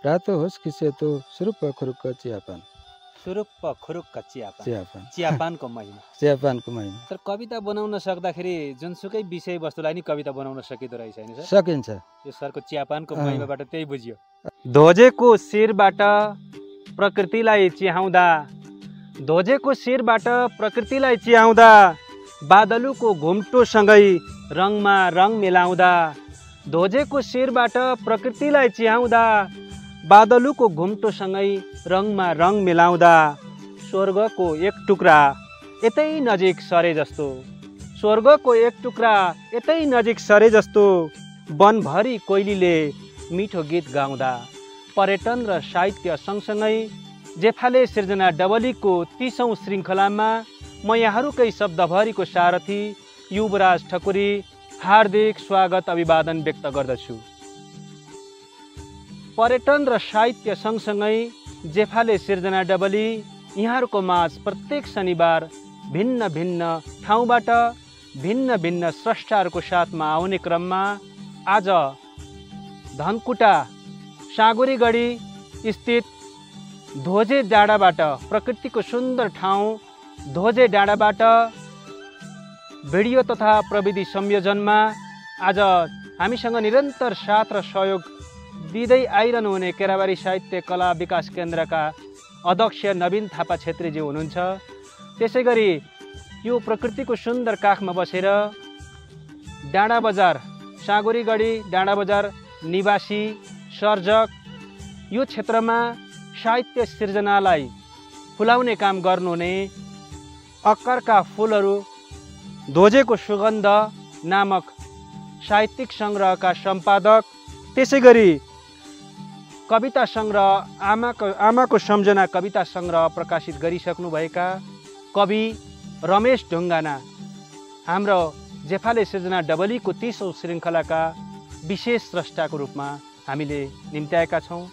रातो होस् कि सेतो सुरुप्प खुरुक्क चियापान। सुरुप्प खुरुक्क चियापान। चियापान। चियापानको महिमा। चियापानको महिमा। सर कविता बनाउन सक्दाखेरि जुनसुकै विषयवस्तुलाई नि कविता बनाउन सकिँदो रहेछ हैन सर? सकिन्छ। यो सरको चियापानको महिमाबाट त्यही बुझियो। ध्वजेको शिरबाट प्रकृतिलाई चिहाउँदा, ध्वजेको शिरबाट प्रकृतिलाई चिहाउँदा, बादलुको घुम्टोसँगै रङमा रङ मिलाउँदा, ध्वजेको शिरबाट प्रकृतिलाई चिहाउँदा, बादलुको घुम्टोसँगै रङमा रङ मिलाउँदा, स्वर्गको एक टुक्रा यतै नजिक सरे जस्तो, स्वर्गको एक टुक्रा यतै नजिक सरे जस्तो, वनभरि कोइलीले मिठो गीत गाउँदा, पर्यटन र साहित्य सँगसँगै जेफाले सिर्जना डबलीको 30औं श्रृङ्खलामा म यहाँहरूकै शब्दभरिको सारथी युवराज ठकुरी हार्दिक स्वागत अभिवादन व्यक्त गर्दछु। पर्यटन र साहित्य सँगसँगै जेफाले सिर्जना डबली यहाँहरूको माझ प्रत्येक शनिबार भिन्न भिन्न ठाउँबाट भिन्न भिन्न स्रष्टाहरूको साथमा आउने क्रममा आज धनकुटा साँगुरीगढी स्थित ध्वजे डाँडाबाट, प्रकृतिको सुन्दर ठाउँ ध्वजे डाँडाबाट भिडियो तथा प्रविधि संयोजनमा आज हामीसँग निरन्तर साथ र सहयोग दिँदै आइरहनुहुने केराबारी साहित्य कला विकास केन्द्रका अध्यक्ष नवीन थापा छेत्रीजी हुनुहुन्छ। त्यसै गरी यो प्रकृतिको सुन्दर काखमा बसेर डाँडा बजार साँगुरीगढी डाँडा बजार निवासी सर्जक, यो क्षेत्रमा साहित्य सिर्जनालाई फुलाउने काम गर्नुहुने अक्करका फुलहरू ध्वजेको सुगन्ध नामक साहित्यिक सङ्ग्रहका सम्पादक, त्यसै गरी कविता सङ्ग्रह आमाको सम्झना कविता सङ्ग्रह प्रकाशित गरिसक्नुभएका कवि रमेश ढुङ्गाना हाम्रो जेफाले सिर्जना डबलीको 30औं श्रृङ्खलाका विशेष स्रष्टाको रूपमा हामीले निम्त्याएका छौँ।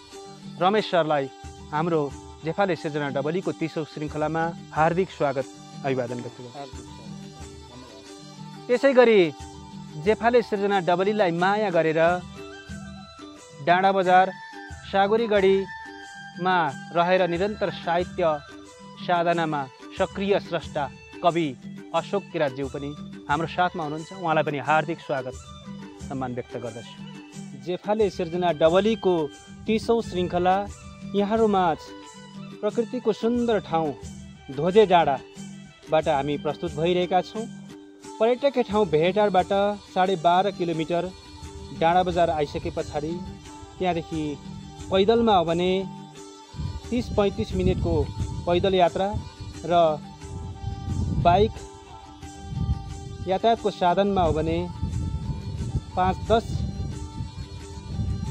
रमेश सरलाई हाम्रो जेफाले सिर्जना डबलीको 30औं श्रृङ्खलामा हार्दिक स्वागत अभिवादन व्यक्त गर्छु। त्यसै गरी जेफाले सिर्जना डबलीलाई माया गरेर डाँडा बजार साँगुरीगढीमा रहेर निरन्तर साहित्य साधनामा सक्रिय स्रष्टा कवि अशोक किरातज्यू पनि हाम्रो साथमा हुनुहुन्छ। उहाँलाई पनि हार्दिक स्वागत सम्मान व्यक्त गर्दछु। जेफाले सिर्जना डबलीको 30औं श्रृङ्खला यहाँहरूमाझ प्रकृतिको सुन्दर ठाउँ ध्वजे डाँडाबाट हामी प्रस्तुत भइरहेका छौँ। पर्यटकीय ठाउँ भेटारबाट 12.5 किलोमिटर डाँडा बजार आइसके पछाडि त्यहाँदेखि पैदलमा हो भने 30-35 मिनटको पैदल यात्रा र बाइक यातायातको साधनमा हो भने 5-10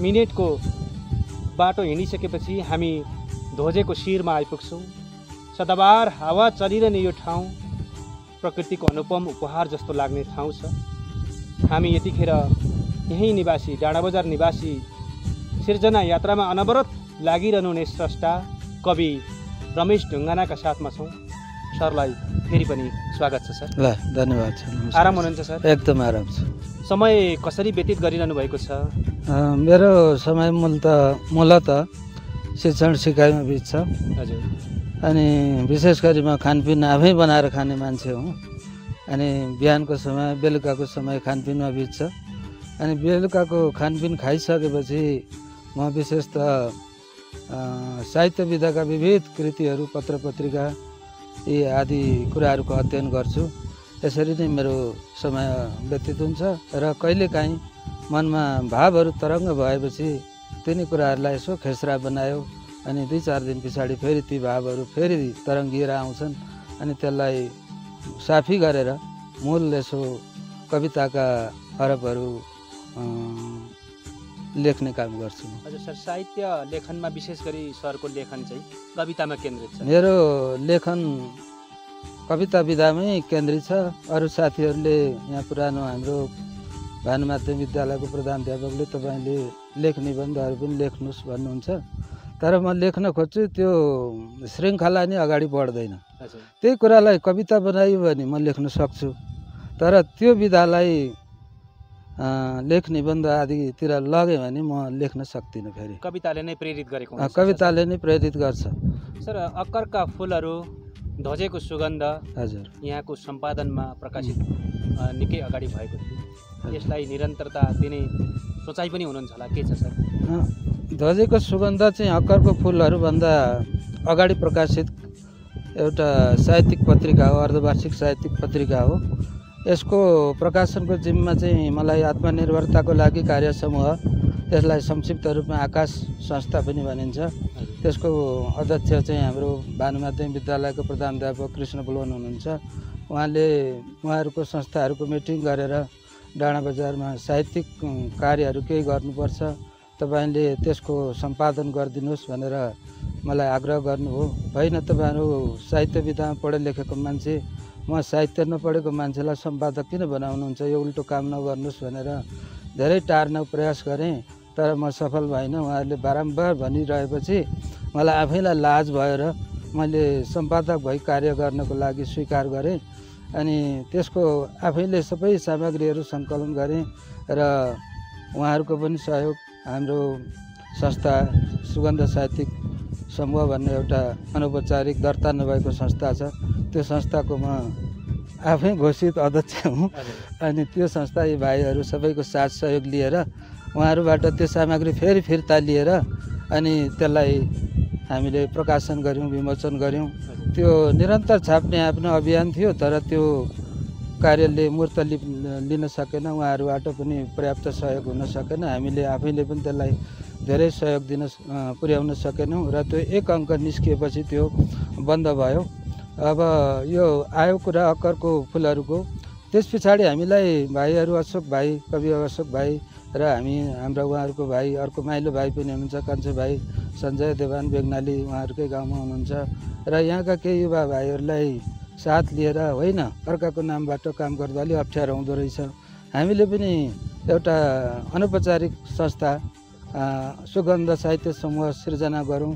मिनटको बाटो हिँडिसकेपछि हामी ध्वजेको शिरमा आइपुग्छौँ। सदाबहार हावा चलिरहने यो ठाउँ प्रकृतिको अनुपम उपहार जस्तो लाग्ने ठाउँ छ। हामी यतिखेर यहीँ निवासी डाँडा बजार निवासी सिर्जना यात्रामा अनवरत लागिरहनुहुने स्रष्टा कवि रमेश ढुङ्गानाका साथमा छौँ। सरलाई फेरि पनि स्वागत छ सर। ल धन्यवाद छ। आराम हुनुहुन्छ सर? एकदम आराम छ। समय कसरी व्यतीत गरिरहनु भएको छ? मेरो समय मूलत शिक्षण सिकाइमा बित्छ। हजुर। अनि विशेष गरी म खानपिन आफै बनाएर खाने मान्छे हुँ। अनि बिहानको समय बेलुकाको समय खानपिनमा बित्छ। अनि बेलुकाको खानपिन खाइसकेपछि म विशेषतः साहित्य विधाका विविध कृतिहरू पत्र पत्रिका यी आदि कुराहरूको अध्ययन गर्छु। यसरी नै मेरो समय व्यतीत हुन्छ र कहिलेकाहीँ मनमा भावहरू तरङ्ग भएपछि तिनी कुराहरूलाई यसो खेसरा बनायो अनि 2-4 दिन पछाडि फेरि ती भावहरू फेरि तरङ्गिएर आउँछन् अनि त्यसलाई साफी गरेर मूल यसो कविताका हरफहरू लेख्ने काम गर्छु। हजुर सर, साहित्य लेखनमा विशेष गरी सरको लेखन चाहिँ कवितामा केन्द्रित छ? मेरो लेखन कविता विधामै केन्द्रित छ। अरू साथीहरूले यहाँ पुरानो हाम्रो भानु माध्यमिक विद्यालयको प्रधानाध्यापकले तपाईँले लेख निबन्धहरू पनि लेख्नुहोस् भन्नुहुन्छ, तर म लेख्न खोज्छु त्यो श्रृङ्खला नै अगाडि बढ्दैन। त्यही कुरालाई कविता बनायो भने म लेख्न सक्छु, तर त्यो विधालाई लेख निबन्ध आदितिर लगेँ भने म लेख्न सक्दिनँ। फेरि कविताले नै प्रेरित गरेको हुन्छ कविताले नै प्रेरित गर्छ। सर अक्करका फुलहरू ध्वजेको सुगन्ध हजुर यहाँको सम्पादनमा प्रकाशित निकै अगाडि भएको थियो। यसलाई निरन्तरता दिने सोचाइ पनि हुनुहुन्छ होला, के छ सर? ध्वजेको सुगन्ध चाहिँ अक्करको फुलहरूभन्दा अगाडि प्रकाशित एउटा साहित्यिक पत्रिका हो, अर्धवार्षिक साहित्यिक पत्रिका हो। यसको प्रकाशनको जिम्मा चाहिँ मलाई आत्मनिर्भरताको लागि कार्य समूह, त्यसलाई संक्षिप्त रूपमा आकाश संस्था पनि भनिन्छ, त्यसको अध्यक्ष चाहिँ हाम्रो भानु माध्यमिक विद्यालयको प्रधानाध्यापक कृष्ण बुलोन हुनुहुन्छ। उहाँहरूको संस्थाहरूको मिटिङ गरेर डाँडा बजारमा साहित्यिक कार्यहरू केही गर्नुपर्छ, तपाईँले त्यसको सम्पादन गरिदिनुहोस् भनेर मलाई आग्रह गर्नुभयो। होइन, तपाईँहरू साहित्य विधामा पढे लेखेको मान्छे, म साहित्य नपढेको मान्छेलाई सम्पादक किन बनाउनुहुन्छ, यो उल्टो काम नगर्नुहोस् भनेर धेरै टार्न प्रयास गरेँ, तर म सफल भइनँ। उहाँहरूले बारम्बार भनिरहेपछि मलाई आफैलाई लाज भएर मैले सम्पादक भई कार्य गर्नको लागि स्वीकार गरेँ। अनि त्यसको आफैले सबै सामग्रीहरू सङ्कलन गरेँ र उहाँहरूको पनि सहयोग, हाम्रो संस्था सुगन्ध साहित्यिक समूह भन्ने एउटा अनौपचारिक दर्ता नभएको संस्था छ, त्यो संस्थाको म आफै घोषित अध्यक्ष हुँ। अनि त्यो संस्था यी भाइहरू सबैको साथ सहयोग लिएर उहाँहरूबाट त्यो सामग्री फेरि फिर्ता लिएर अनि त्यसलाई हामीले प्रकाशन गऱ्यौँ, विमोचन गऱ्यौँ। त्यो निरन्तर छाप्ने आफ्नो अभियान थियो, तर त्यो कार्यले मूर्त लिन सकेन, उहाँहरूबाट पनि पर्याप्त सहयोग हुन सकेन। हामीले आफैले पनि त्यसलाई धेरै सहयोग पुर्याउन सकेनौँ र त्यो एक अङ्क निस्किएपछि त्यो बन्द भयो। अब यो आयो कुरा अक्करको फुलहरूको, त्यस पछाडि हामीलाई भाइहरू अशोक भाइ, कवि अशोक भाइ र हाम्रा उहाँहरूको भाइ, अर्को माइलो भाइ पनि हुनुहुन्छ, कान्छे भाइ सञ्जय देवान बेगनाली, उहाँहरूकै गाउँमा हुनुहुन्छ। र यहाँका केही युवा भाइहरूलाई साथ लिएर होइन, अर्काको नामबाट काम गर्दा अलि अप्ठ्यारो हुँदो रहेछ, हामीले पनि एउटा अनौपचारिक संस्था सुगन्ध साहित्य समूह सिर्जना गरौँ,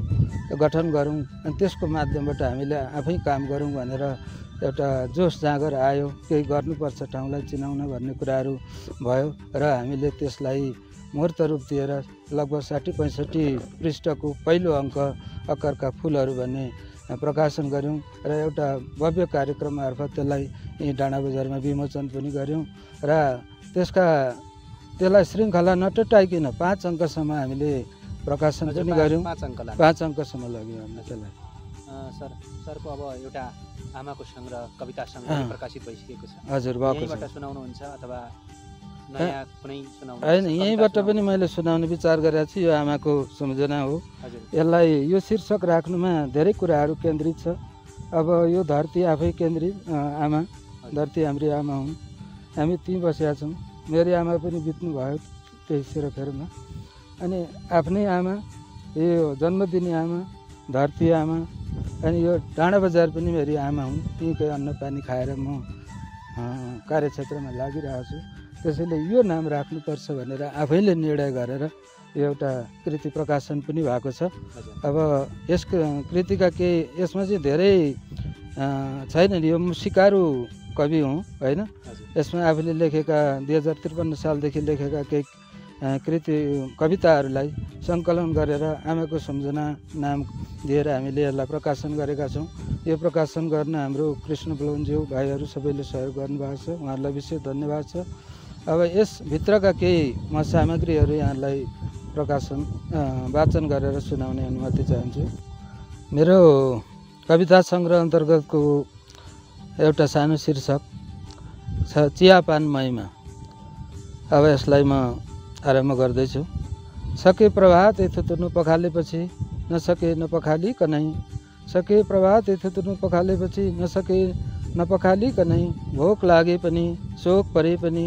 गठन गरौँ, अनि त्यसको माध्यमबाट हामीले आफै काम गरौँ भनेर एउटा जोस जाँगर आयो। केही गर्नुपर्छ ठाउँलाई चिनाउन भन्ने कुराहरू भयो र हामीले त्यसलाई मूर्त रूप दिएर लगभग 60-65 पृष्ठको पहिलो अङ्क अक्करका फुलहरू भन्ने प्रकाशन गऱ्यौँ र एउटा भव्य कार्यक्रम मार्फत त्यसलाई यहीँ डाँडा बजारमा विमोचन पनि गऱ्यौँ र त्यसलाई श्रृङ्खला नटटाइकन 5 अङ्कसम्म हामीले प्रकाशन पनि गऱ्यौँ। 5 अङ्कसम्म लग्यौँ हामीले त्यसलाई। सरको अब एउटा आमाको सङ्ग्रह, कविता सङ्ग्रह प्रकाशित भइसकेको छ। हजुर, भएको छ। सुनाउनुहुन्छ अथवा नयाँ कुनै सुनाउनु? होइन, यहीँबाट पनि मैले सुनाउने विचार गरेको छु। यो आमाको सम्झना हो। यसलाई यो शीर्षक राख्नुमा धेरै कुराहरू केन्द्रित छ। अब यो धरती आफै केन्द्रित आमा, धरती हाम्री आमा हुन्, हामी त्यहीँ बसेका छौँ। मेरो आमा पनि बित्नु भयो त्यही सेरोफेरोमा। अनि आफ्नै आमा, यो जन्म दिने आमा, धरती आमा, अनि यो डाँडा बजार पनि मेरो आमा हुन्। त्यहीँकै अन्न पानी खाएर म कार्यक्षेत्रमा लागिरहेको छु। त्यसैले यो नाम राख्नुपर्छ भनेर आफैले निर्णय गरेर एउटा कृति प्रकाशन पनि भएको छ। अब यस कृतिका केही यसमा चाहिँ धेरै छैन, यो म सिकारु कवि हुँ होइन। यसमा आफूले लेखेका 2053 सालदेखि लेखेका केही कविताहरूलाई सङ्कलन गरेर आमाको सम्झना नाम दिएर हामीले यसलाई प्रकाशन गरेका छौँ। यो प्रकाशन गर्न हाम्रो कृष्ण बुलोनज्यू भाइहरू सबैले सहयोग गर्नुभएको छ, उहाँहरूलाई विशेष धन्यवाद छ। अब यसभित्रका केही म सामग्रीहरू यहाँलाई वाचन गरेर सुनाउने अनुमति चाहन्छु। मेरो कविता सङ्ग्रह अन्तर्गतको एउटा सानो शीर्षक छ चियापान महिमा। अब यसलाई म आरम्भ गर्दैछु। सके प्रभात यथुतुर्नु पखालेपछि नसके नपखालिकनै, सके प्रभात यथुतुर्नु पखालेपछि नसके नपखालिकनै, भोक लागे पनि शोक परे पनि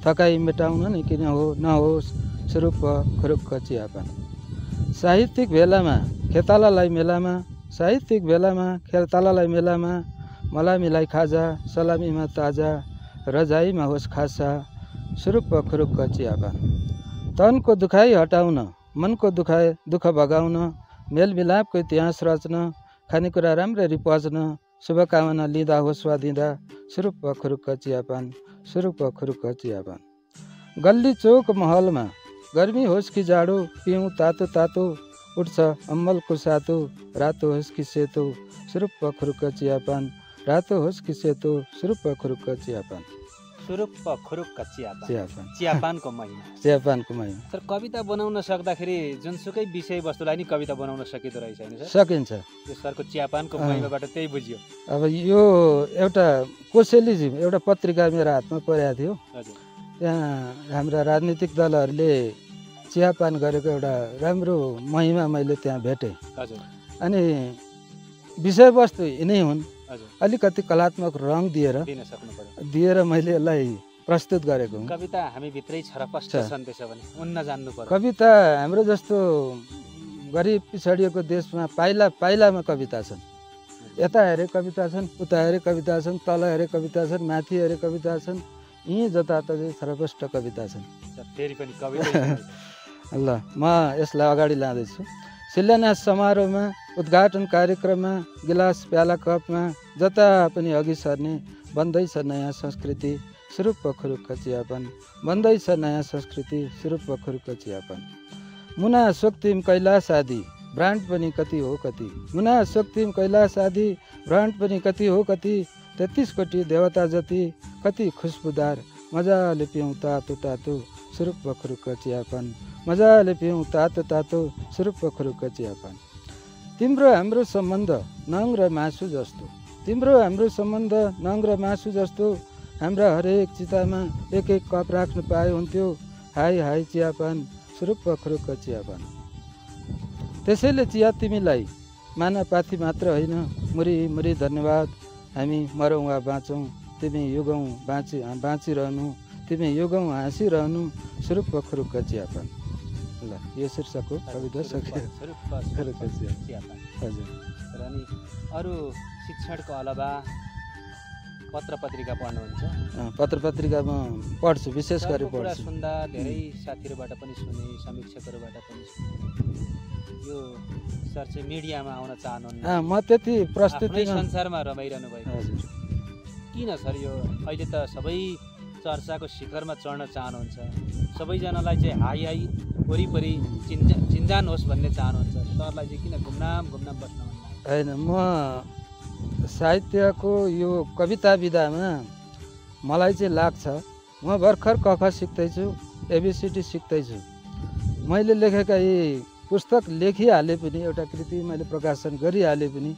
थकाइ मेटाउन नै किन नहोस् स्वरूप खुरुक्क चियापान। साहित्यिक बेलामा खेतालालाई मेलामा, साहित्यिक बेलामा खेतालालाई मेलामा, मलाई मिलाई खाजा सलामीमा ताजा, रजाइमा होस् खासा स्वरूप खुरुक्क चियापान। तनको दुखाइ हटाउन, मनको दुःख भगाउन, मेलमिलापको इतिहास रच्न, खानेकुरा राम्ररी पच्न, शुभकामना लिँदा होस् वा दिँदा स्वरूप खुरुक्क चियापान, स्वरूप खुरुक्क चियापान। गल्ली चौक महलमा गर्मी होस् कि जाडो पिउँ तातो तातो उठ्छ अम्मलको सातो रातो होस् कि सेतो सुरुप्प खुरुक्क चियापान रातो होस् कि सेतो सुरुप्प खुरुक्क चियापान सुरुप्प खुरुक्क चियापान चियापानको महिना चियापानको महिना। सर कविता बनाउन सक्दाखेरि जुनसुकै विषयवस्तुलाई नि कविता बनाउन सकिँदो रहेछ होइन सर? सकिन्छ। यो सरको चियापानको महिनाबाट त्यही बुझियो। अब यो एउटा कोसेली एउटा पत्रिका मेरो हातमा परेको थियो। हजुर। त्यहाँ हाम्रा राजनीतिक दलहरूले चियापान गरेको एउटा राम्रो महिमा मैले त्यहाँ भेटेँ। हजुर। अनि विषयवस्तु यिनै हुन्, हजुर। अलिकति कलात्मक रङ दिएर मैले यसलाई प्रस्तुत गरेको हुँ। कविता हामी भित्रै छरपष्ट छन् त्यसो भने उन्न जान्नु पर्यो। कविता हाम्रो जस्तो गरिब पिछडिएको देशमा पाइला पाइलामा कविता छन्। यता हेरे कविता छन्, उता हेरे कविता छन्, तल हेरे कविता छन्, माथि हेरे कविता छन्, यहीँ जताततै छरपष्ट कविता छन्। फेरि पनि कविता ल म यसलाई अगाडि लाँदैछु। शिलान्यास समारोहमा, उद्घाटन कार्यक्रममा, गिलास प्याला कपमा जता पनि अघि सर्ने बन्दैछ नयाँ संस्कृति सुरुप्प खुरुक्क चियापान बन्दैछ नयाँ संस्कृति सुरुप्प खुरुक्क चियापान। मुना सोक्तिम कैलाश आदि ब्रान्ड पनि कति हो कति, मुना सोक्तिम कैलाश आदि ब्रान्ड पनि कति हो कति, 33 कोटी देवता जति कति खुसबुदार मजाले पिउँ तातो तातो सुरुप्प खुरुक्क चियापान मजाले पिउँ तातो तातो सुरुप्प खुरुक्क चियापान। तिम्रो हाम्रो सम्बन्ध नङ र मासु जस्तो, तिम्रो हाम्रो सम्बन्ध नङ र मासु जस्तो, हाम्रा हरेक चितामा एक एक कप राख्नु पाए हुन्थ्यो, हाई हाई चियापान सुरुप्प खुरुक्क चियापान। त्यसैले चिया तिमीलाई मानापाती मात्र होइन, मुरी मुरी धन्यवाद, हामी मरौँ वा बाँचौँ, तिमी युगौँ बाँचिरहनु, तिमी युगौँ हाँसिरहनु सुरुप्प खुरुक्क चियापान। ल यो शीर्षकको कविता सक्यो। हजुर। र अनि अरू शिक्षणको अलावा पत्र पत्रिका पढ्नुहुन्छ? पत्र पत्रिका म पढ्छु, विशेष गरी कुरा सुन्दा धेरै साथीहरूबाट पनि सुने, समीक्षकहरूबाट पनि सुने, यो सर चाहिँ मिडियामा आउन चाहनुहुन्न, म त्यति प्रस्तुति संसारमा रमाइरहनु भएको। हजुर। किन सर यो अहिले त सबै चर्चाको शिखरमा चढ्न चाहनुहुन्छ, सबैजनालाई चाहिँ हाई हाई वरिपरि चिन्जान होस् भन्ने चाहनुहुन्छ, सरलाई चाहिँ किन घुमनाम बस्न? होइन, म साहित्यको यो कविता विधामा मलाई चाहिँ लाग्छ, म भर्खर कख सिक्दैछु, एबिसिडी सिक्दैछु। मैले लेखेका यी पुस्तक लेखिहाले पनि, एउटा कृति मैले प्रकाशन गरिहाले पनि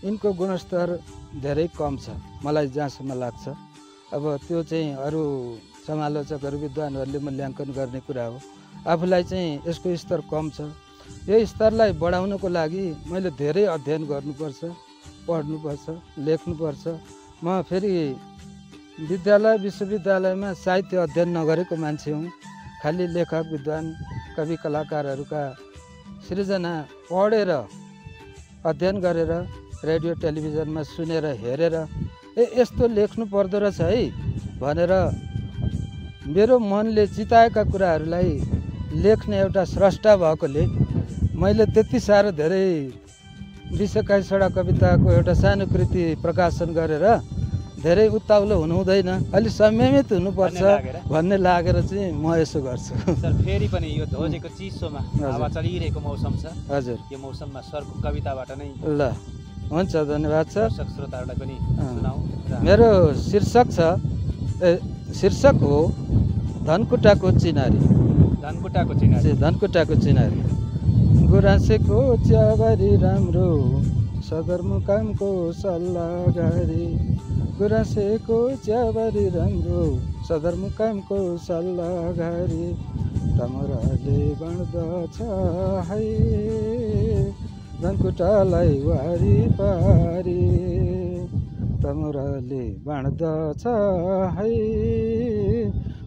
यिनको गुणस्तर धेरै कम छ मलाई जहाँसम्म लाग्छ। अब त्यो चाहिँ अरू समालोचकहरू विद्वानहरूले मूल्याङ्कन गर्ने कुरा हो। आफूलाई चाहिँ यसको स्तर कम छ। यो स्तरलाई बढाउनको लागि मैले धेरै अध्ययन गर्नुपर्छ, पढ्नुपर्छ, लेख्नुपर्छ। म फेरि विद्यालय विश्वविद्यालयमा साहित्य अध्ययन नगरेको मान्छे हुँ। खालि लेखक विद्वान कवि कलाकारहरूका सृजना पढेर अध्ययन गरेर रेडियो टेलिभिजनमा सुनेर हेरेर यस्तो लेख्नु पर्दो रहेछ है भनेर मेरो मनले चिताएका कुराहरूलाई लेख्ने एउटा स्रष्टा भएकोले मैले त्यति साह्रो धेरै 20-21 कविताको एउटा सानो कृति प्रकाशन गरेर धेरै उत्ताउलो हुनु हुँदैन, अलि संयमित हुनुपर्छ भन्ने लागेर चाहिँ म यसो गर्छु। सर फेरि पनि यो ध्वजेको चिसोमा हावा चलिरहेको मौसम छ। हजुर। यो मौसममा सरको कविताबाट नै ल हुन्छ, धन्यवाद सर। दर्शक श्रोताहरूलाई पनि सुनाऊ। मेरो शीर्षक हो धनकुटाको चिनारी। धनकुटाको चिनारी। धनकुटाको चिनारी। गुराँसेको चियाबारी राम्रो, सदरमुकामको सल्लाहगारी, गुराँसेको चियाबारी राम्रो, सदरमुकामको सल्लाहगारी, तमराले बाँड्दछ है धनकुटालाई वारी पारी, तमराले बाँड्दछ है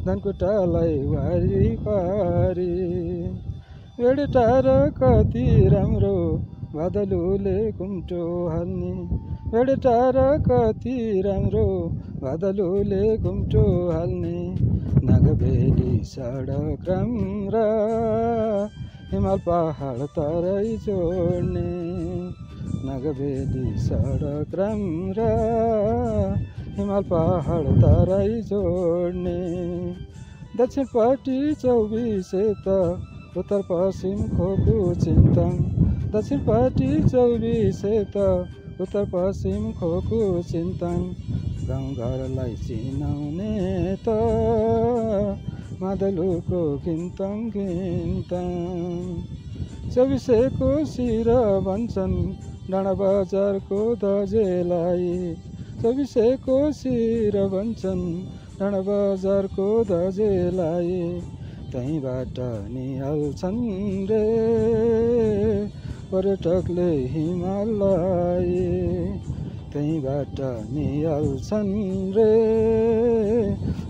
धनकुटालाई वारी पारी। भेडटार कति राम्रो बादलुले घुम्टो हाल्ने, भेडटार कति राम्रो बादलुले घुम्टो हाल्ने, नागबेली सडक राम्रा हिमाल पहाड तराई जोड्ने, नागबेली सडक राम्रा हिमाल पहाड तराई जोड्ने, दक्षिणपट्टि 24 यता उत्तर पश्चिम खोकु चिन्तन दक्षिणपट्टि 24 यता उत्तर पश्चिम खोकु चिन्तन गाउँघरलाई चिनाउने त मादलुको घिन्तङ घिन्तङ 24 कोसी र भन्छन् डाँडा बजारको दजेलाई 24 कोसी र भन्छन् डाँडा बजारको दजेलाई त्यहीँबाट निहाल्छन् रे पर्यटकले हिमाललाई त्यहीँबाट निहाल्छन् रे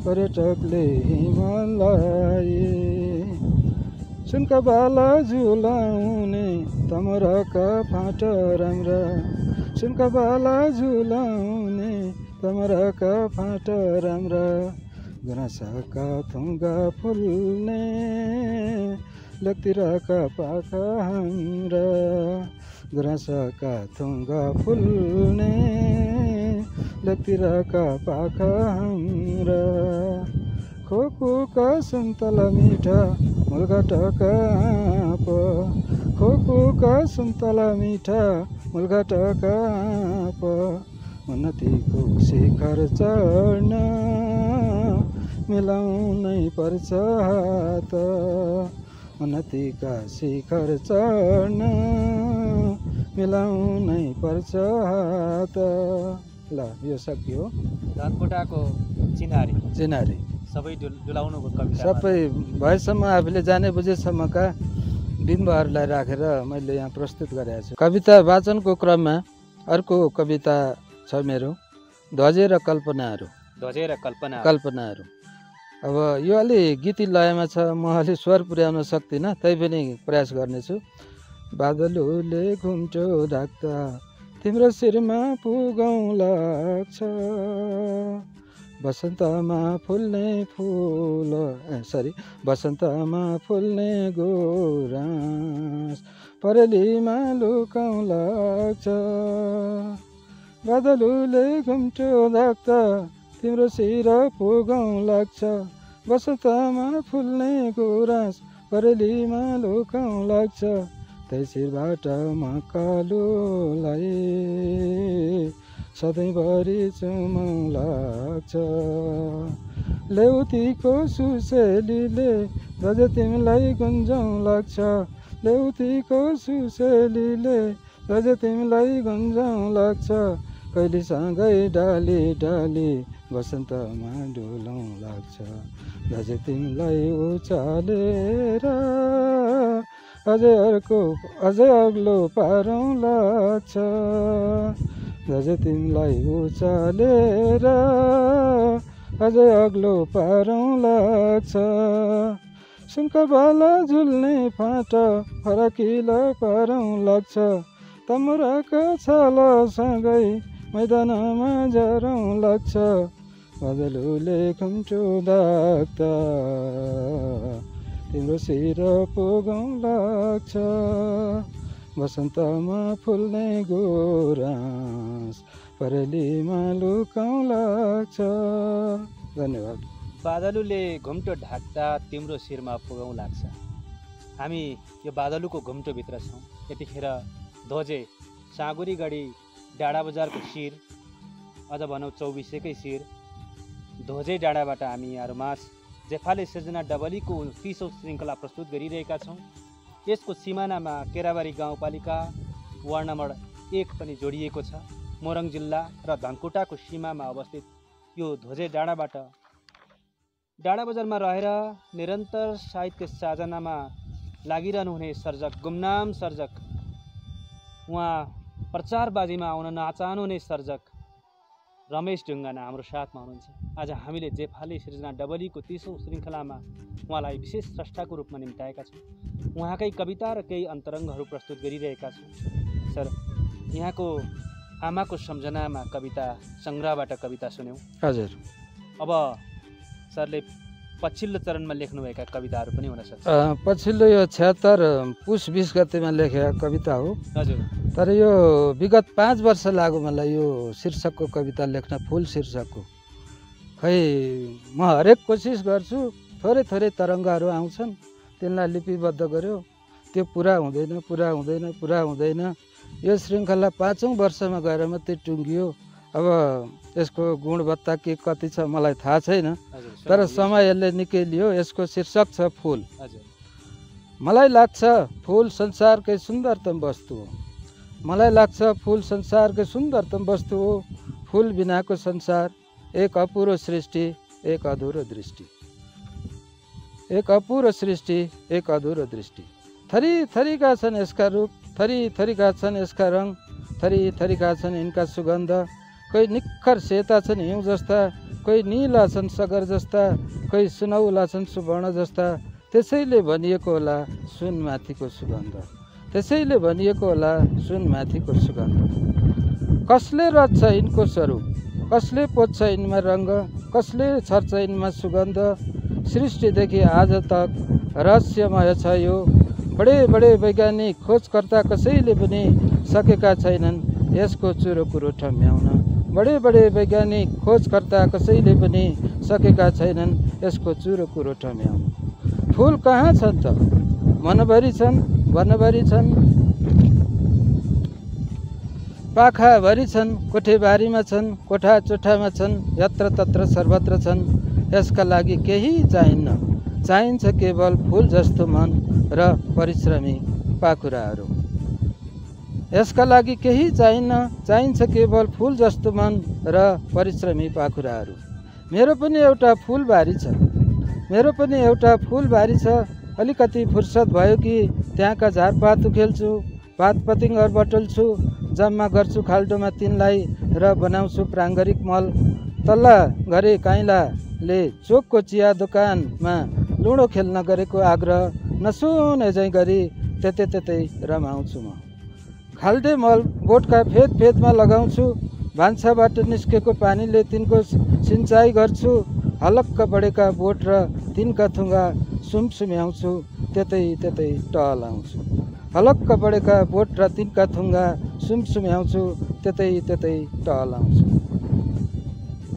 पर्यटकले हिमाललाई सुनका बाला झुलाउने तमराका फाँट राम्रा सुनका बाला झुलाउने तमराका फाँट राम्रा गुनासाका थुङ्गा फुल्ने लेकतिरका पाखा हाम्रा गुराँसका थुङ्गा फुल्ने लेकतिरका पाखा हाम्रा खोकुका सुन्तला मिठा मुलघाटका आँप खोकुका सुन्तला मिठा मुलघाटका आँप उन्नतिको शिखर चढ्न मिलाउनै पर्छ हात उन्नतिका शिखर चढ्न मिलाउनै पर्छ हात ल यो सकियो धनकुटाको चिनारी चिनारी सबै डुलाउनुको कविता सबै भएसम्म आफूले जाने बुझेसम्मका बिम्बहरूलाई राखेर मैले यहाँ प्रस्तुत गरेको छु कविता वाचनको क्रममा अर्को कविता छ मेरो ध्वजे र कल्पनाहरू कल्पनाहरू अब यो अलि गीती लयमा छ म अलि स्वर पुर्याउन सक्दिनँ तैपनि प्रयास गर्नेछु बादलुले घुम्टो ढाक्दा तिम्रो शिरमा पुगौँ लाग्छ बसन्तमा फुल्ने फुल बसन्तमा फुल्ने गुराँस परेलीमा लुकाउँ लाग्छ बादलुले घुम्टो ढाक्दा तिम्रो शिर पुगौँ लाग्छ बसन्तमा फुल्ने गुराँस परेलीमा लुकाउँ लाग्छ त्यही शिरबाट मकालुलाई सधैँभरि चुमाउँ लाग्छ लेउतीको सुसेलीले ध्वज तिमीलाई गुन्जाउँ लाग्छ लेउतीको सुसेलीले ध्वज तिमीलाई गुन्जाउँ लाग्छ कहिलेसँगै डाली डाली बसन्तमा डुलाउँ लाग्छ ध्वज तिमीलाई उचालेर अझै अग्लो पारौँ लाग्छ ध्वज तिमीलाई उचालेर अझै अग्लो पारौँ लाग्छ सुनका बाला झुल्ने फाँट फराकिला पारौँ लाग्छ तमराका छालासँगै मैदानमा झरौँ लाग्छ बादलुले घुम्टो ढाक्दा तिम्रो शिर पुगौँ लाग्छ बसन्तमा फुल्ने गुराँस परेलीमा लुकाउँ लाग्छ धन्यवाद बादलुले घुम्टो ढाक्दा तिम्रो शिरमा पुगौँ लाग्छ हामी यो बादलुको घुम्टोभित्र छौँ यतिखेर ध्वजे साँगुरी गढी डाँडा बजारको शिर अझ भनौँ 24कै शिर ध्वजे डाँडाबाट हामी यहाँहरूमाझ जेफाले सिर्जना डबलीको 30औं श्रृङ्खला प्रस्तुत गरिरहेका छौँ यसको सिमानामा केराबारी गाउँपालिका वार्ड नम्बर 1 पनि जोडिएको छ मोरङ जिल्ला र धनकुटाको सीमामा अवस्थित यो ध्वजे डाँडाबाट डाँडा बजारमा रहेर निरन्तर साहित्य साधनामा लागिरहनुहुने सर्जक गुमनाम सर्जक उहाँ प्रचारबाजीमा आउन नचाहनुहुने सर्जक रमेश ढुङ्गाना हाम्रो साथमा हुनुहुन्छ आज हामीले जेफाले सिर्जना डबलीको 30औं श्रृङ्खलामा उहाँलाई विशेष स्रष्टाको रूपमा निम्ताएका छौँ उहाँकै कविता र केही अन्तरङ्गहरू प्रस्तुत गरिरहेका छौँ सर यहाँको आमाको सम्झनामा कविता सङ्ग्रहबाट कविता सुन्यौँ हजुर अब सरले पछिल्लो चरणमा लेख्नुभएका कविताहरू पनि हुन सक्छ पछिल्लो यो 76 पुस 20 गतेमा लेखेका कविता हो हजुर तर यो विगत 5 वर्ष लाग्यो मलाई यो शीर्षकको कविता लेख्न फुल शीर्षकको खै म हरेक कोसिस गर्छु थोरै थोरै तरङ्गहरू आउँछन्, त्यसलाई लिपिबद्ध गर्यो, त्यो पुरा हुँदैन। यो श्रृङ्खला 5औं वर्षमा गएर मात्रै टुङ्गियो। अब यसको गुणवत्ता के कति छ मलाई थाहा छैन, तर समयले निकै लियो। यसको शीर्षक छ फुल। मलाई लाग्छ फुल संसारकै सुन्दरतम वस्तु हो। फुल बिनाको संसार एक अपुरो सृष्टि, एक अधुरो दृष्टि। थरी थरीका छन् यसका रूप, थरी थरीका छन् यसका रङ, थरी थरीका छन् यिनका सुगन्ध। कोही निक्खर सेता छन् हिउँ जस्ता, कोही निला छन् सगर जस्ता, कोही सुनौला छन् सुवर्ण जस्ता। त्यसैले भनिएको होला सुनमाथिको सुगन्ध। कसले रच्छ यिनको स्वरूप, कसले पोज्छ यिनमा रङ्ग, कसले छर्छ यिनमा सुगन्ध। सृष्टिदेखि आज तक रहस्यमय छ यो। बडे वैज्ञानिक खोजकर्ता कसैले पनि सकेका छैनन् यसको चुरो कुरो ठम्याउन। फुल कहाँ छन् त? मनभरि छन्, वनभरि छन्, पाखाभरि छन्, कोठेबारीमा छन्, कोठा चोठामा छन्, यत्र तत्र सर्वत्र छन्। यसका लागि केही चाहिन्न, चाहिन्छ केवल फुल जस्तो मन र परिश्रमी पाखुराहरू। यसका लागि केही चाहिन्न, चाहिन्छ केवल फुल जस्तो मन र परिश्रमी पाखुराहरू। मेरो पनि एउटा फुलबारी छ। अलिकति फुर्सद भयो कि त्यहाँका झारपात उखेल्छु, पात पतिङ्गर बटुल्छु, जम्मा गर्छु खाल्डोमा तिनलाई र बनाउँछु प्राङ्गारिक मल। तल्ला घरे काइलाले चोकको चिया दोकानमा लुडो खेल्न गरेको आग्रह नसुने झैँ गरी त्यतै रमाउँछु म। खाल्डे मल बोटका फेदमा लगाउँछु, भान्साबाट निस्केको पानीले तिनको सिँचाइ गर्छु। हलक्क बढेका बोट र तिनका थुङ्गा सुमसुम्याउँछु, त्यतै टहलाउँछु।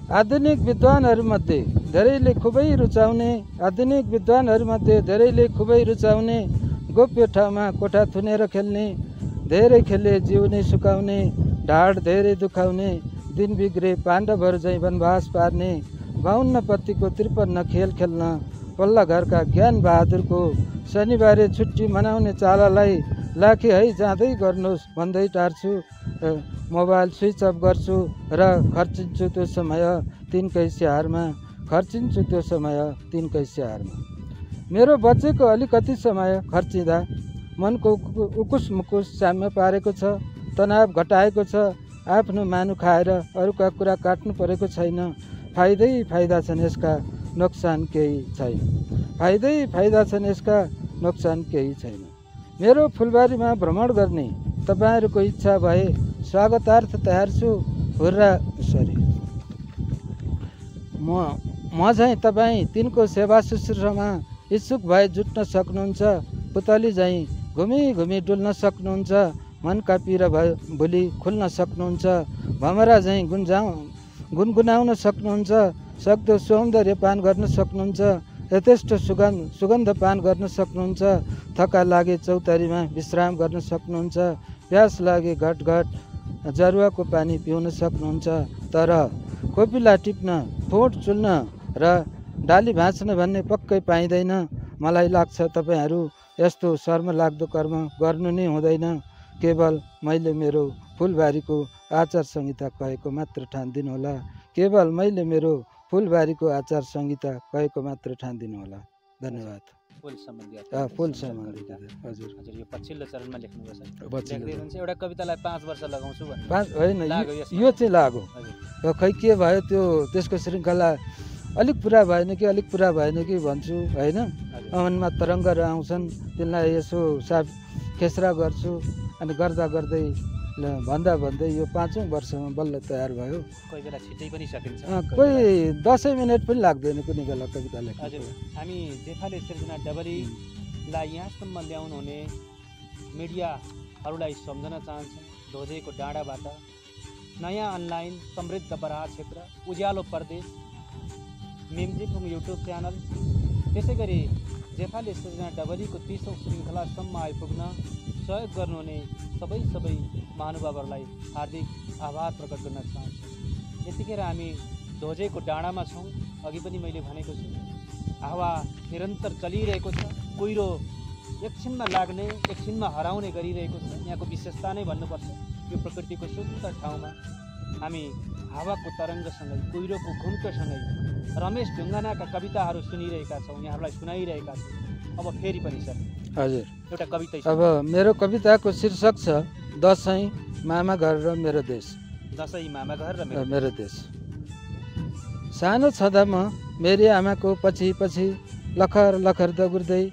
आधुनिक विद्वानहरूमध्ये धेरैले खुबै रुचाउने गोप्य ठाउँमा कोठा थुनेर खेल्ने, धेरै खेले जिउ नै सुकाउने, ढाड धेरै दुखाउने, दिन बिग्रे पाण्डवहरू झैँ वनवास पार्ने, 52 पत्तीको 53 खेल खेल्न पल्ला घरका ज्ञान बहादुरको शनिबारे छुट्टी मनाउने चालालाई लाखे है जाँदै गर्नुहोस् भन्दै टार्छु। मोबाइल स्विच अफ गर्छु र खर्चिन्छु त्यो समय तिनकै स्याहारमा। मेरो बचेको अलिकति समय खर्चिँदा मनको उकुस मुकुस साम्य पारेको छ, तनाव घटाएको छ। आफ्नो मानु खाएर अरूका कुरा काट्नु परेको छैन। फाइदा छन् यसका, नोक्सान केही छैन। मेरो फुलबारीमा भ्रमण गर्ने तपाईहरूको इच्छा भए स्वागतार्थ तयार छु। म झैँ तपाईँ तिनको सेवा शुश्रूषामा इच्छुक भए जुट्न सक्नुहुन्छ। पुतली झैँ घुमी डुल्न सक्नुहुन्छ। मनका पीडा भोलि खुल्न सक्नुहुन्छ। भमरा झैँ गुनगुनाउन सक्नुहुन्छ। सक्दो सौन्दर्य पान गर्न सक्नुहुन्छ। यथेष्ट सुगन्ध पान गर्न सक्नुहुन्छ। थका लागे चौतारीमा विश्राम गर्न सक्नुहुन्छ। प्यास लागे घटघट जरुवाको पानी पिउन सक्नुहुन्छ। तर कोपिला टिप्न, ठोट चुल्न र डाली भाँच्न भन्ने पक्कै पाइँदैन। मलाई लाग्छ तपाईहरू यस्तो शर्म लाग्दो कर्म गर्नु नै हुँदैन। केवल मैले मेरो फुलबारीको आचार संहिता कहेको मात्र ठान्दिनुहोला। धन्यवाद। फुल सम्बन्धी हजुर यो पछिल्लो चरणमा लेख्नुभएको छ। एउटा कवितालाई 5 वर्ष लगाउँछु भन्ने होइन, यो चाहिँ लाग्यो। खै के भयो त्यो, त्यसको श्रृङ्खला अलिक पुरा भएन कि भन्छु होइन। मनमा तरङ्गहरू आउँछन्, तिनलाई यसो साफ खेसरा गर्छु। अनि गर्दै भन्दै यो 5औं वर्षमा बल्ल तयार भयो। कोही बेला छिटै पनि सकिन्छ, कोही 10 मिनट पनि लाग्दैन कुनै बेला कविता लेख्न। हजुर, हामी जेफाले सृजना डबरीलाई यहाँसम्म ल्याउनु हुने मिडियाहरूलाई सम्झन चाहन्छौँ। धोजेको डाँडाबाट नयाँ अनलाइन समृद्ध बराह क्षेत्र, उज्यालो प्रदेश, मेमजिपुङ युट्युब च्यानल, त्यसै गरी जेफाले सृजना डबलीको 30औं श्रृङ्खलासम्म आइपुग्न सहयोग गर्नुहुने सबै महानुभावहरूलाई हार्दिक आभार प्रकट गर्न चाहन्छु। यतिखेर हामी ध्वजेको डाँडामा छौँ। अघि पनि मैले भनेको छु, हावा निरन्तर चलिरहेको छ। कुहिरो एकछिनमा लाग्ने एकछिनमा हराउने गरिरहेको छ। यहाँको विशेषता नै भन्नुपर्छ। यो प्रकृतिको सुन्दर ठाउँमा हामी हावाको तरङ्गसँगै कुहिरोको घुम्टसँगै रमेश ढुङ्गानाका कविताहरू सुनिरहेका छौँ, यहाँहरूलाई सुनाइरहेका छौँ। अब फेरि पनि सर हजुर एउटा कविता। अब मेरो कविताको शीर्षक छ दसैँ, मामा घर र मेरो देश। दसैँ, मामा घर र मेरो देश। सानो छँदा म मेरी आमाको पछि पछि लखर लखर दगुर्दै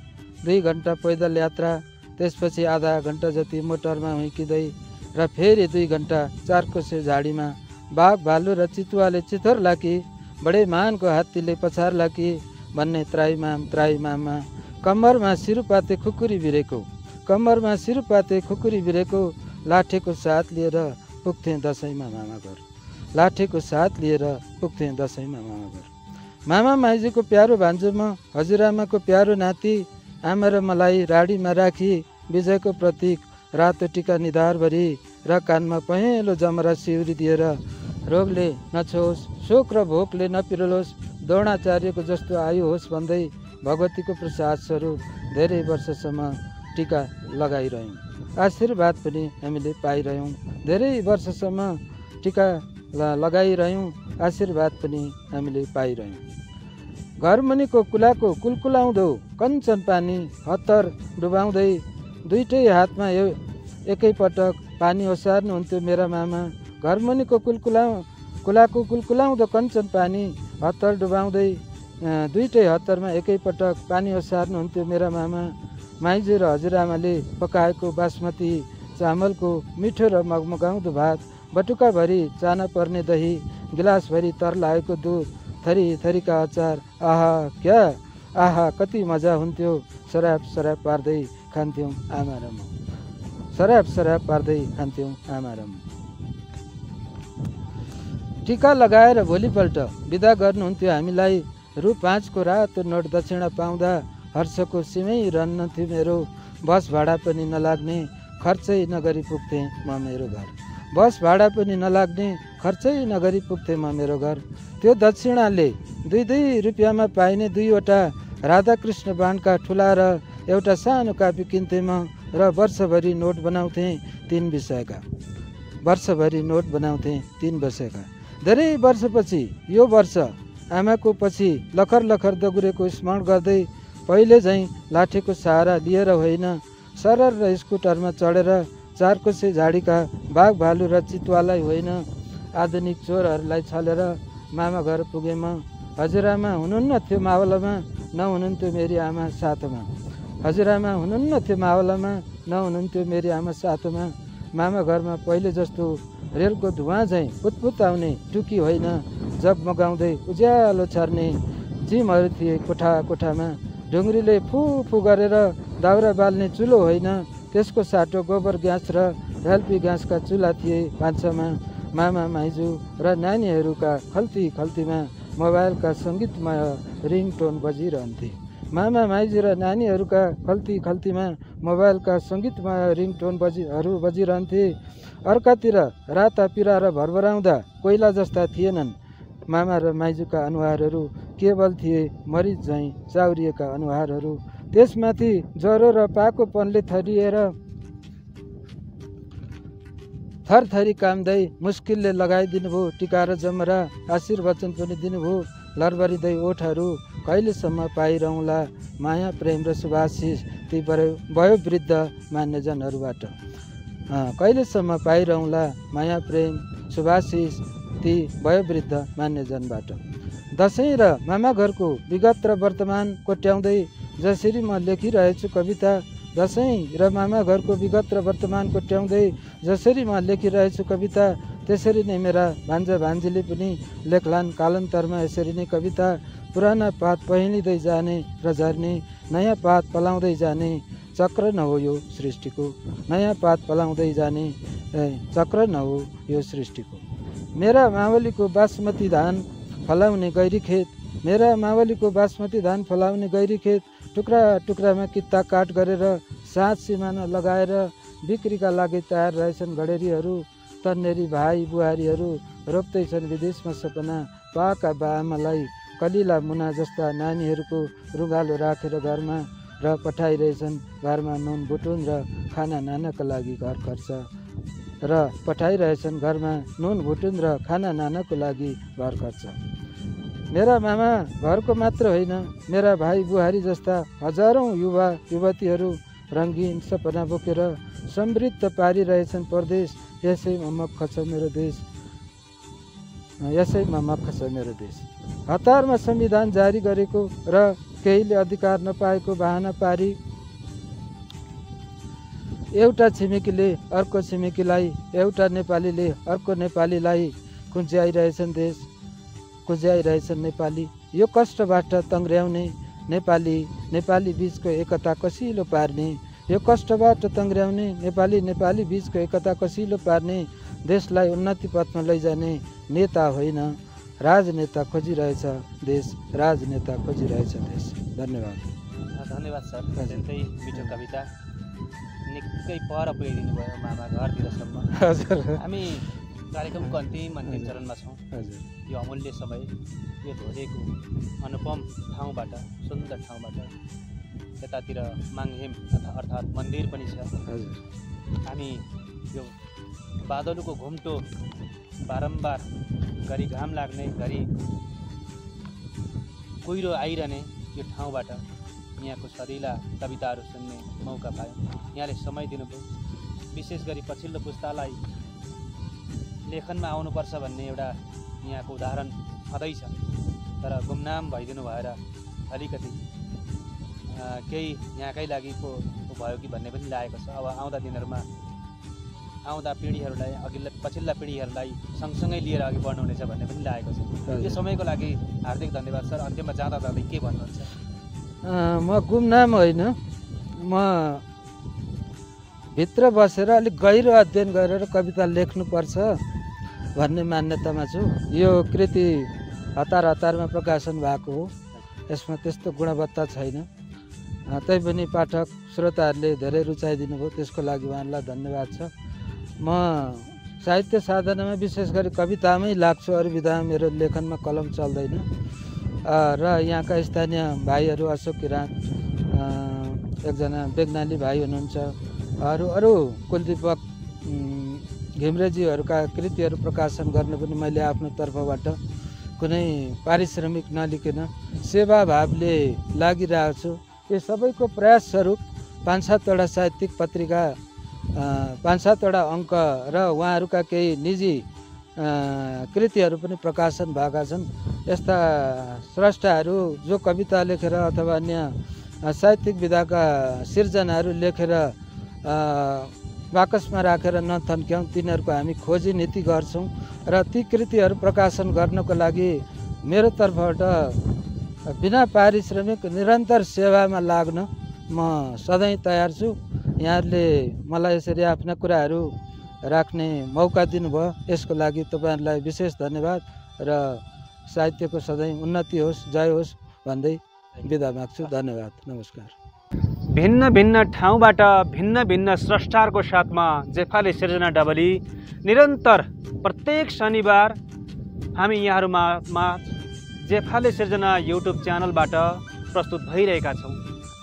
2 घन्टा पैदल यात्रा, त्यसपछि आधा घन्टा जति मोटरमा हुर्किँदै र फेरि 2 घन्टा 4 कोसे झाडीमा बाघ भालु र चितुवाले चिथोर्ला कि बडे मानको हात्तीले पछार्ला कि भन्ने त्राइमाममा कम्मरमा सिरुपाते खुकुरी भिरेको लाठेको साथ लिएर पुग्थेँ दसैँमा मामा घर। मामा माइजूको प्यारो भान्जो म, हजुरआमाको प्यारो नाति, आमा र मलाई राडीमा राखी विजयको प्रतीक रातो टिका निधारभरि र कानमा पहेँलो जमरा सिउरी दिएर रोगले नछोस्, शोक र भोकले नपिरोलोस्, द्रोणाचार्यको जस्तो आयु होस् भन्दै भगवतीको प्रसाद स्वरूप धेरै वर्षसम्म टिका लगाइरह्यौँ। आशीर्वाद पनि हामीले पाइरह्यौँ। धेरै वर्षसम्म टिका लगाइरह्यौँ, आशीर्वाद पनि हामीले पाइरह्यौँ। घरमुनिको कुलाको कुलकुलाउँदो कञ्चन पानी हतार डुबाउँदै दुईटै हातमा एकैपटक पानी ओसार्नुहुन्थ्यो मेरा मामा। घरमुनिको कुलाको कुलकुलाउँदो कञ्चन पानी हतार डुबाउँदै दुईटै हतारमा एकैपटक पानी ओसार्नुहुन्थ्यो मेरा मामा। माइजू र हजुरआमाले पकाएको बासमती चामलको मिठो र मगमगाउँदो भात, बटुकाभरि चाना पर्ने दही, गिलासभरि तर्लाएको दुध, थरी थरीका अचार, आहा कति मजा हुन्थ्यो। सराप पार्दै खान्थ्यौँ आमा र म। टिका लगाएर भोलिपल्ट बिदा गर्नुहुन्थ्यो हामीलाई। रु 5 को रातो नोट दक्षिणा पाउँदा हर्षको सीमै रहन्थ्यो मेरो। बस भाडा पनि नलाग्ने, खर्चै नगरी पुग्थेँ म मेरो घर। त्यो दक्षिणाले 2 रुपियाँमा पाइने 2वटा राधाकृष्ण बाणका ठुला र एउटा सानो कापी किन्थेँ म र वर्षभरि नोट बनाउँथेँ 3 विषयका। धेरै वर्षपछि यो वर्ष आमाको पछि लखर लखर दगुरेको स्मरण गर्दै पहिले झैँ लाठेको सहारा लिएर होइन, सरर र स्कुटरमा चढेर 4 कोसे झाडीका बाघ भालु र चितुवालाई होइन, आधुनिक चोरहरूलाई छलेर मामा घर पुगेँ म। हजुरआमा हुनुहुन्न थियो मावलामा, नहुनुहुन्थ्यो मेरी आमा साथमा। मामा घरमा पहिले जस्तो रेलको धुवाँ झैँ पुतपुत आउने टुकी होइन, जगमगाउँदै उज्यालो छर्ने जिमहरू थिए कोठामा। ढुङ्ग्रीले फु गरेर दाउरा बाल्ने चुलो होइन, त्यसको साटो गोबर ग्यास र एलपी ग्यासका चुला थिए भान्सामा। मामा माइजू र नानीहरूका खल्तीमा मोबाइलका सङ्गीतमय रिङटोन बजिरहन्थे। अर्कातिर राता पिराएर भरभराउँदा कोइला जस्ता थिएनन् मामा र माइजूका अनुहारहरू, केवल थिए मरिच झैँ चाउरिएका अनुहारहरू। त्यसमाथि ज्वरो र पाकोपनले थरथरी काम्दै मुस्किलले लगाइदिनु भयो टिका र जमरा। आशीर्वचन पनि दिनुभयो लरबरिँदै ओठहरू। कहिलेसम्म पाइरहँला माया प्रेम र सुभाशिष ती वयोवृद्ध मान्यजनहरूबाट। दसैँ र मामा घरको विगत र वर्तमान कोट्याउँदै जसरी म लेखिरहेछु कविता, त्यसरी नै मेरा भान्जा भान्जीले पनि लेख्लान् कालान्तरमा यसरी नै कविता। पुराना पात पहिलिँदै जाने र झर्ने, नयाँ पात पलाउँदै जाने चक्र न हो यो सृष्टिको। मेरा मावलीको बासमती धान फलाउने गैरी खेत मेरा मावलीको बासमती धान फलाउने गैरी खेत टुक्रा टुक्रामा कित्ता काट गरेर साँझ सिमाना लगाएर बिक्रीका लागि तयार रहेछन्। घडेरीहरू तन्नेरी भाइ बुहारीहरू रोप्दैछन् विदेशमा सपना। पाका बाआमालाई कलिला मुना जस्ता नानीहरूको रुगालो राखेर घरमा र पठाइरहेछन्। घरमा नुन बुटुन र खाना नानाका लागि घर खर्च र पठाइरहेछन्। घरमा नुन बुटुन र खाना नानाको लागि घर खर्च। मेरा मामा घरको मात्र होइन, मेरा भाइ बुहारी जस्ता हजारौँ युवा युवतीहरू रङ्गीन सपना बोकेर समृद्ध पारिरहेछन् परदेश। यसैमा मक्ख छ मेरो देश, यसैमा मक्ख छ मेरो देश। हतारमा संविधान जारी गरेको र केहीले अधिकार नपाएको बहाना पारी एउटा छिमेकीले अर्को छिमेकीलाई, एउटा नेपालीले अर्को नेपालीलाई कुच्याइरहेछन् देश, कुच्याइरहेछन् नेपाली। यो कष्टबाट तङ्ग्र्याउने नेपाली बीचको एकता कसिलो पार्ने, यो कष्टबाट तङ्ग्र्याउने नेपाली बीचको एकता कसिलो पार्ने, देशलाई उन्नति पथमा लैजाने नेता होइन राजनेता खोजिरहेछ देश, राजनेता खोजिरहेछ देश। धन्यवाद। धन्यवाद सर। अत्यन्तै मिठो कविता, निकै पर पुर्याइदिनु भयो मामा घरतिरसम्म। हजुर, हामी कार्यक्रमको अन्तिम चरणमा छौँ। हजुर, यो अमूल्य समय, यो धोरेको अनुपम ठाउँबाट, सुन्दर ठाउँबाट यतातिर माङहेम अर्थात् मन्दिर पनि छ। हजुर, हामी यो बादलको घुम्टो बारम्बार घरि घाम लाग्ने, घरि कुहिरो आइरहने यो ठाउँबाट यहाँको सदिला कविताहरू सुन्ने मौका पायौँ। यहाँले समय दिनुभयो। विशेष गरी पछिल्लो पुस्तालाई लेखनमा आउनुपर्छ भन्ने एउटा यहाँको उदाहरण छँदैछ, तर गुमनाम भइदिनु भएर अलिकति केही यहाँकै लागि पो भयो कि भन्ने पनि लागेको छ। अब आउँदा दिनहरूमा आउँदा पिँढीहरूलाई, पछिल्ला पिँढीहरूलाई सँगसँगै लिएर अघि बढ्नुहुनेछ भन्ने पनि लागेको छ। यो समयको लागि हार्दिक धन्यवाद सर। अन्त्यमा जाँदा जाँदै के भन्नुहुन्छ? म गुमनाम होइन, म भित्र बसेर अलिक गहिरो अध्ययन गरेर कविता लेख्नुपर्छ भन्ने मान्यतामा छु। यो कृति हतारमा प्रकाशन भएको हो, यसमा त्यस्तो गुणवत्ता छैन। तैपनि पाठक श्रोताहरूले धेरै रुचाइदिनु भयो, त्यसको लागि उहाँलाई धन्यवाद छ। म साहित्य साधनामा विशेष गरी कवितामै लाग्छु, अरू विधामा मेरो लेखनमा कलम चल्दैन। र यहाँका स्थानीय भाइहरू अशोक किराँत, एकजना बेग्नाली भाइ हुनुहुन्छ, अरू कुलदीपक घिम्रेजीहरूका कृतिहरू प्रकाशन गर्न पनि मैले आफ्नो तर्फबाट कुनै पारिश्रमिक नलिकन सेवाभावले लागिरहेको छु। यो सबैको प्रयास स्वरूप 5-7वटा साहित्यिक पत्रिका, 5-7वटा अङ्क र उहाँहरूका केही निजी कृतिहरू पनि प्रकाशन भएका छन्। यस्ता स्रष्टाहरू जो कविता लेखेर अथवा अन्य साहित्यिक विधाका सिर्जनाहरू लेखेर बाकसमा राखेर नथन्क्यौँ, तिनीहरूको हामी खोजी नीति गर्छौँ र ती कृतिहरू प्रकाशन गर्नको लागि मेरो तर्फबाट बिना पारिश्रमिक निरन्तर सेवामा लाग्न म सधैँ तयार छु। यहाँहरूले मलाई यसरी आफ्ना कुराहरू राख्ने मौका दिनुभयो, यसको लागि तपाईँहरूलाई विशेष धन्यवाद र साहित्यको सधैँ उन्नति होस्, जय होस् भन्दै बिदा माग्छु। धन्यवाद, नमस्कार। भिन्न भिन्न ठाउँबाट भिन्न भिन्न स्रष्टाहरूको साथमा जेफाले सिर्जना डबली निरन्तर प्रत्येक शनिबार हामी यहाँहरूमा जेफाले सिर्जना युट्युब च्यानलबाट प्रस्तुत भइरहेका छौँ।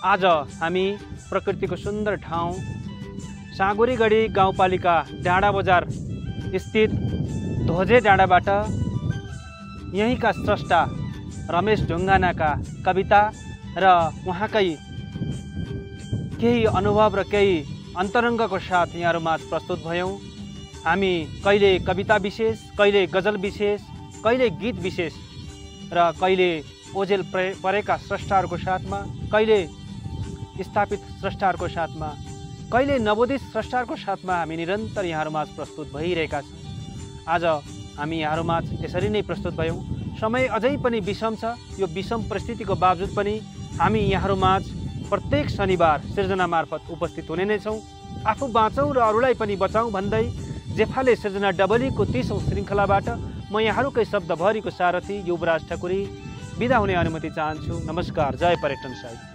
आज हामी प्रकृतिको सुन्दर ठाउँ साँगुरीगढी गाउँपालिका डाँडा बजार स्थित धोजे डाँडाबाट यहीँका स्रष्टा रमेश ढुङ्गानाका कविता र उहाँकै केही अनुभव र केही अन्तरङ्गको साथ यहाँहरूमा प्रस्तुत भयौँ। हामी कहिले कविता विशेष, कहिले गजल विशेष, कहिले गीत विशेष र कहिले ओझेल परेका स्रष्टाहरूको साथमा, कहिले स्थापित स्रष्टाहरूको साथमा, कहिले नवोदित स्रष्टाहरूको साथमा हामी निरन्तर यहाँहरूमा प्रस्तुत भइरहेका छौँ। आज हामी यहाँहरूमा यसरी नै प्रस्तुत भयौँ। समय अझै पनि विषम छ। यो विषम परिस्थितिको बावजुद पनि हामी यहाँहरूमा प्रत्येक शनिबार सिर्जना मार्फत उपस्थित हुने नै छौँ। आफू बाँचौँ र अरूलाई पनि बचाउँ भन्दै जेफाले सिर्जना डबलीको 30औं श्रृङ्खलाबाट म यहाँहरूकै शब्दभरिको सारथी युवराज ठकुरी बिदा हुने अनुमति चाहन्छु। नमस्कार। जय पर्यटन साहित्य।